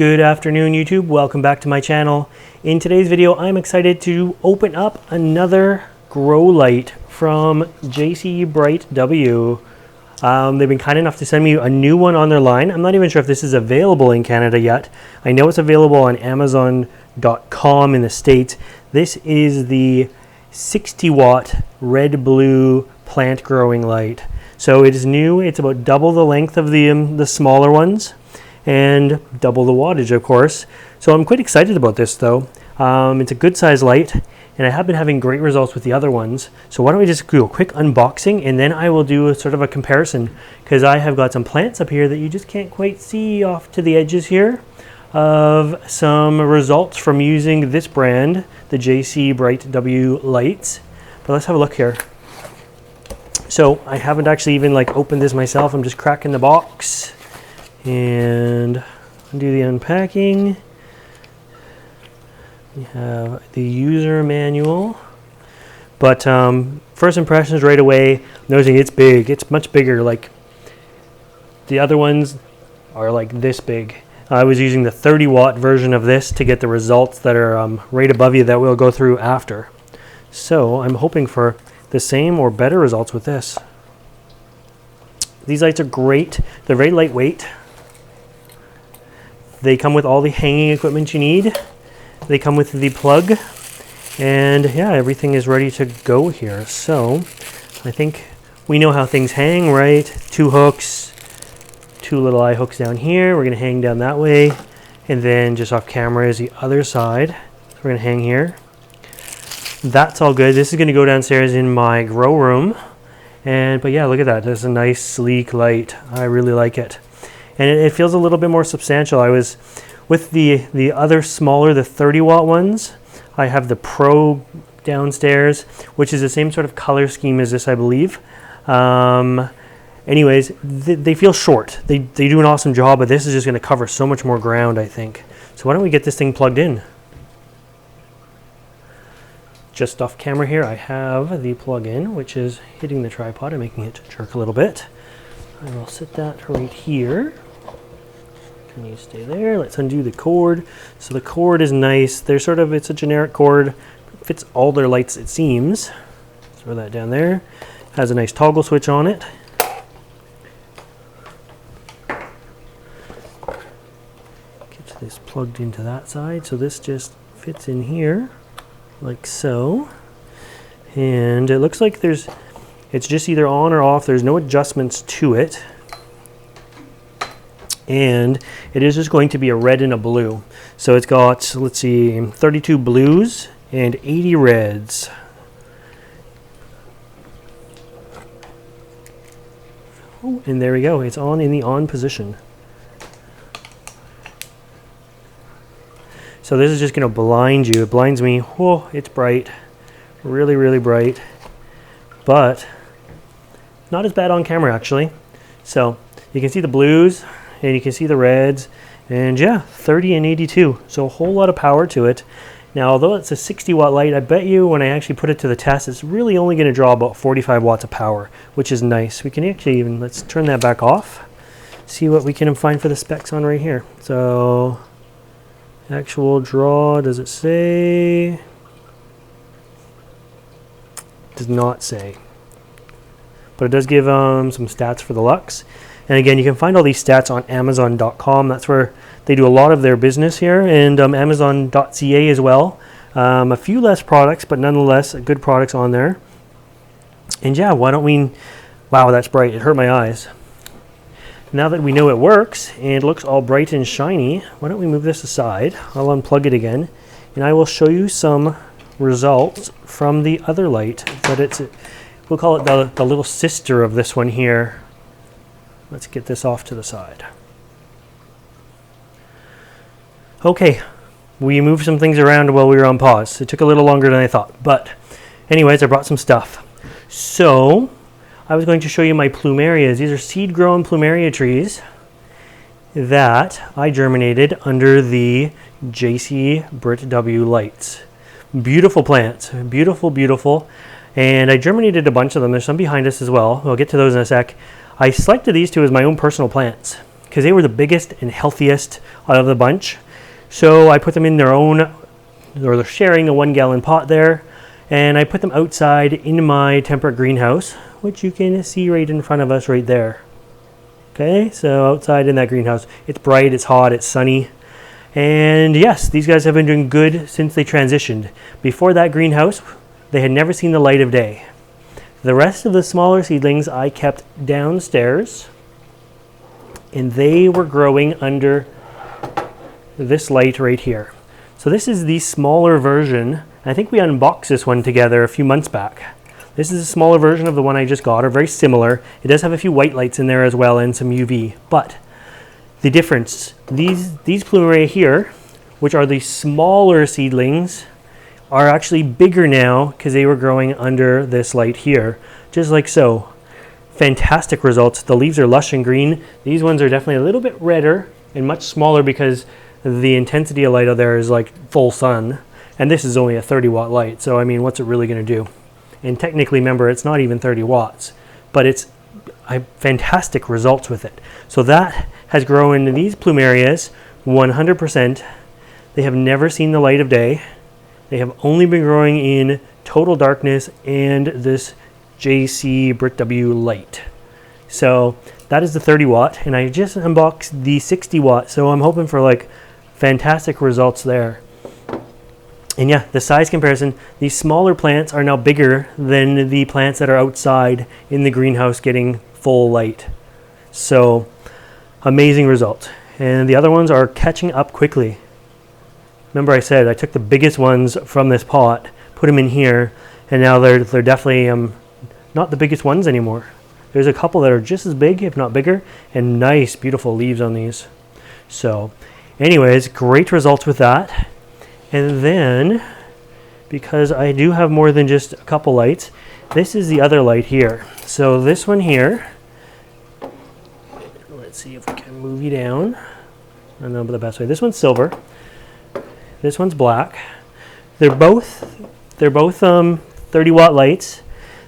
Good afternoon, YouTube. Welcome back to my channel. In today's video, I'm excited to open up another grow light from JCBritw. They've been kind enough to send me a new one on their line. I'm not even sure if this is available in Canada yet. I know it's available on Amazon.com in the States. This is the 60-watt red-blue plant growing light. So it is new. It's about double the length of the smaller ones, and double the wattage, of course. So I'm quite excited about this though. It's a good size light, and I have been having great results with the other ones. So why don't we just do a quick unboxing, and then I will do a sort of a comparison, because I have got some plants up here that you just can't quite see off to the edges here of some results from using this brand, the JCBritw lights. But let's have a look here. So I haven't actually even opened this myself. I'm just cracking the box and do the unpacking. We have the user manual, but first impressions right away, noticing it's big. It's much bigger. Like the other ones are like this big. I was using the 30-watt version of this to get the results that are right above you that we'll go through after. So I'm hoping for the same or better results with this. These lights are great. They're very lightweight. They come with all the hanging equipment you need. They come with the plug, and yeah, everything is ready to go here. So I think we know how things hang, right? Two hooks, two little eye hooks down here. We're gonna hang down that way, and then just off camera is the other side. So we're gonna hang here. That's all good. This is gonna go downstairs in my grow room. But yeah, look at that. That's a nice sleek light. I really like it. And it feels a little bit more substantial. I was with the other smaller, the 30-watt ones. I have the Pro downstairs, which is the same sort of color scheme as this, I believe. Anyways, they feel short. They do an awesome job, but this is just going to cover so much more ground, I think. So why don't we get this thing plugged in? Just off camera here, I have the plug-in, which is hitting the tripod and making it jerk a little bit. I will set that right here. Can you stay there? Let's undo the cord. So the cord is nice. It's a generic cord. Fits all their lights, it seems. Throw that down there. Has a nice toggle switch on it. Get this plugged into that side. So this just fits in here, like so. And it looks like it's just either on or off. There's no adjustments to it. And it is just going to be a red and a blue. So it's got, let's see, 32 blues and 80 reds. Oh, and there we go. It's on in the on position. So this is just going to blind you. It blinds me. Oh, it's bright. Really, really bright. But not as bad on camera, actually. So you can see the blues and you can see the reds, and yeah, 30 and 82. So a whole lot of power to it. Now, although it's a 60-watt light, I bet you when I actually put it to the test, it's really only going to draw about 45 watts of power, which is nice. We can actually even, let's turn that back off, see what we can find for the specs on right here. So actual draw, does it say? Does not say, but it does give some stats for the lux. And again, you can find all these stats on Amazon.com. That's where they do a lot of their business here, and Amazon.ca as well. A few less products, but nonetheless good products on there. And yeah, why don't we? Wow, that's bright. It hurt my eyes. Now that we know it works and looks all bright and shiny, why don't we move this aside? I'll unplug it again, and I will show you some results from the other light. But we'll call it the little sister of this one here. Let's get this off to the side. Okay, we moved some things around while we were on pause. It took a little longer than I thought, but anyways, I brought some stuff. So I was going to show you my plumerias. These are seed-grown plumeria trees that I germinated under the JCBritw lights. Beautiful plants, beautiful, beautiful. And I germinated a bunch of them. There's some behind us as well. We'll get to those in a sec. I selected these two as my own personal plants because they were the biggest and healthiest out of the bunch. So I put them in their own, or they're sharing a 1 gallon pot there, and I put them outside in my temperate greenhouse, which you can see right in front of us right there. Okay, so outside in that greenhouse, it's bright, it's hot, it's sunny. And yes, these guys have been doing good since they transitioned. Before that greenhouse, they had never seen the light of day. The rest of the smaller seedlings I kept downstairs, and they were growing under this light right here. So this is the smaller version. I think we unboxed this one together a few months back. This is a smaller version of the one I just got, or very similar. It does have a few white lights in there as well and some UV. But the difference, these plumeria here, which are the smaller seedlings, are actually bigger now because they were growing under this light here, just like so. Fantastic results. The leaves are lush and green. These ones are definitely a little bit redder and much smaller because the intensity of light out there is like full sun. And this is only a 30-watt light, so I mean, what's it really going to do? And technically, remember, it's not even 30 watts, but it's fantastic results with it. So that has grown in these plumerias 100%. They have never seen the light of day. They have only been growing in total darkness and this JCBritw light. So that is the 30 watt, and I just unboxed the 60 watt, so I'm hoping for like fantastic results there. And yeah, the size comparison, these smaller plants are now bigger than the plants that are outside in the greenhouse getting full light. So amazing result. And the other ones are catching up quickly. Remember I said I took the biggest ones from this pot, put them in here, and now they're definitely not the biggest ones anymore. There's a couple that are just as big, if not bigger, and nice, beautiful leaves on these. So anyways, great results with that. And then, because I do have more than just a couple lights, this is the other light here. So this one here, let's see if we can move you down. I don't know the best way. This one's silver. This one's black. They're both 30 watt lights.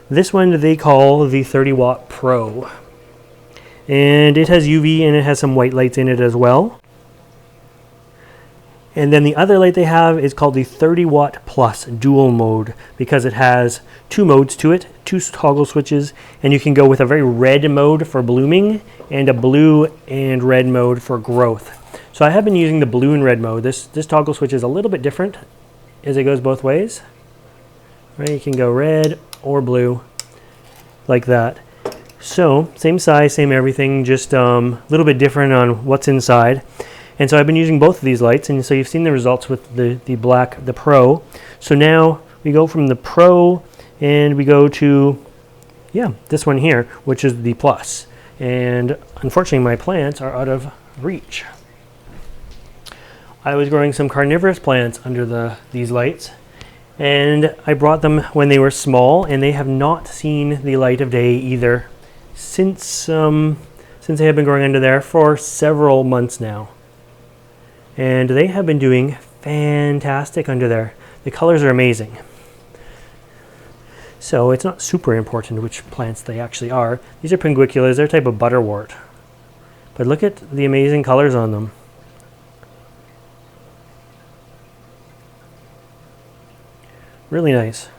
This one they call the 30 watt Pro. And it has UV and it has some white lights in it as well. And then the other light they have is called the 30 watt plus dual mode, because it has two modes to it, two toggle switches, and you can go with a very red mode for blooming and a blue and red mode for growth. So I have been using the blue and red mode. This toggle switch is a little bit different as it goes both ways. Right, you can go red or blue like that. So same size, same everything, just a little bit different on what's inside. And so I've been using both of these lights, and so you've seen the results with the black, the Pro. So now we go from the Pro and we go to, yeah, this one here, which is the Plus. And unfortunately my plants are out of reach. I was growing some carnivorous plants under these lights, and I brought them when they were small, and they have not seen the light of day either since they have been growing under there for several months now. And they have been doing fantastic under there. The colors are amazing. So it's not super important which plants they actually are. These are pinguiculas, they're a type of butterwort. But look at the amazing colors on them. Really nice,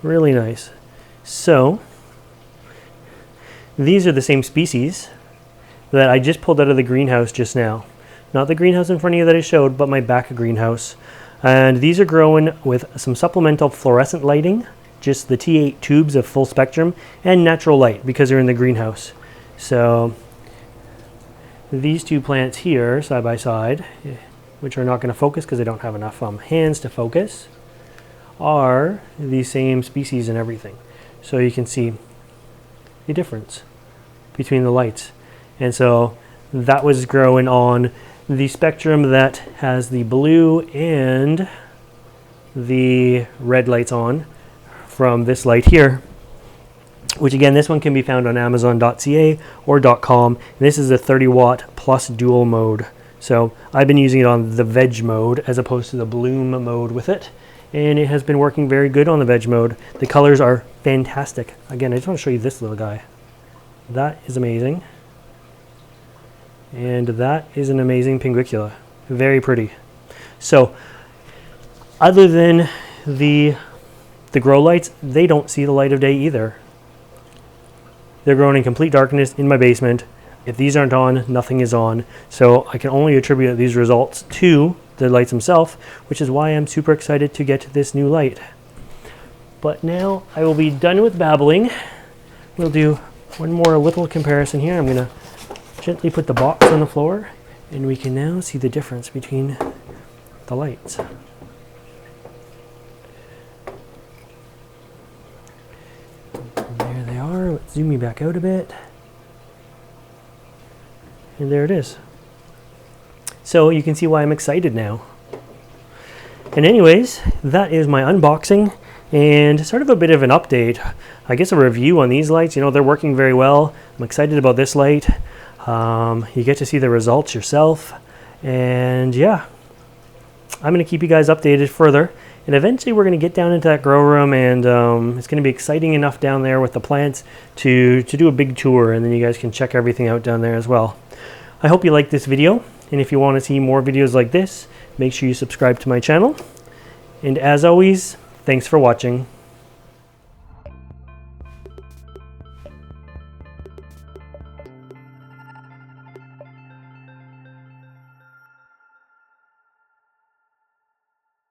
really nice. So these are the same species that I just pulled out of the greenhouse just now. Not the greenhouse in front of you that I showed, but my back greenhouse. And these are growing with some supplemental fluorescent lighting, just the T8 tubes of full spectrum, and natural light because they're in the greenhouse. So these two plants here, side by side, which are not going to focus because they don't have enough hands to focus, are the same species and everything. So you can see the difference between the lights. And so that was growing on the spectrum that has the blue and the red lights on from this light here, which again, this one can be found on amazon.ca or .com. And this is a 30 watt plus dual mode. So I've been using it on the veg mode as opposed to the bloom mode with it. And it has been working very good on the veg mode. The colors are fantastic. Again, I just want to show you this little guy. That is amazing. And that is an amazing pinguicula. Very pretty. So other than the grow lights, they don't see the light of day either. They're growing in complete darkness in my basement. If these aren't on, nothing is on. So I can only attribute these results to the lights themselves, which is why I'm super excited to get this new light. But now I will be done with babbling. We'll do one more little comparison here. I'm gonna gently put the box on the floor, and we can now see the difference between the lights. There they are. Let's zoom you back out a bit. And there it is. So you can see why I'm excited now. And anyways, that is my unboxing and sort of a bit of an update. I guess a review on these lights. You know, they're working very well. I'm excited about this light. You get to see the results yourself. And yeah, I'm going to keep you guys updated further. And eventually we're going to get down into that grow room, and it's going to be exciting enough down there with the plants to do a big tour, and then you guys can check everything out down there as well. I hope you liked this video, and if you want to see more videos like this, make sure you subscribe to my channel. And as always, thanks for watching.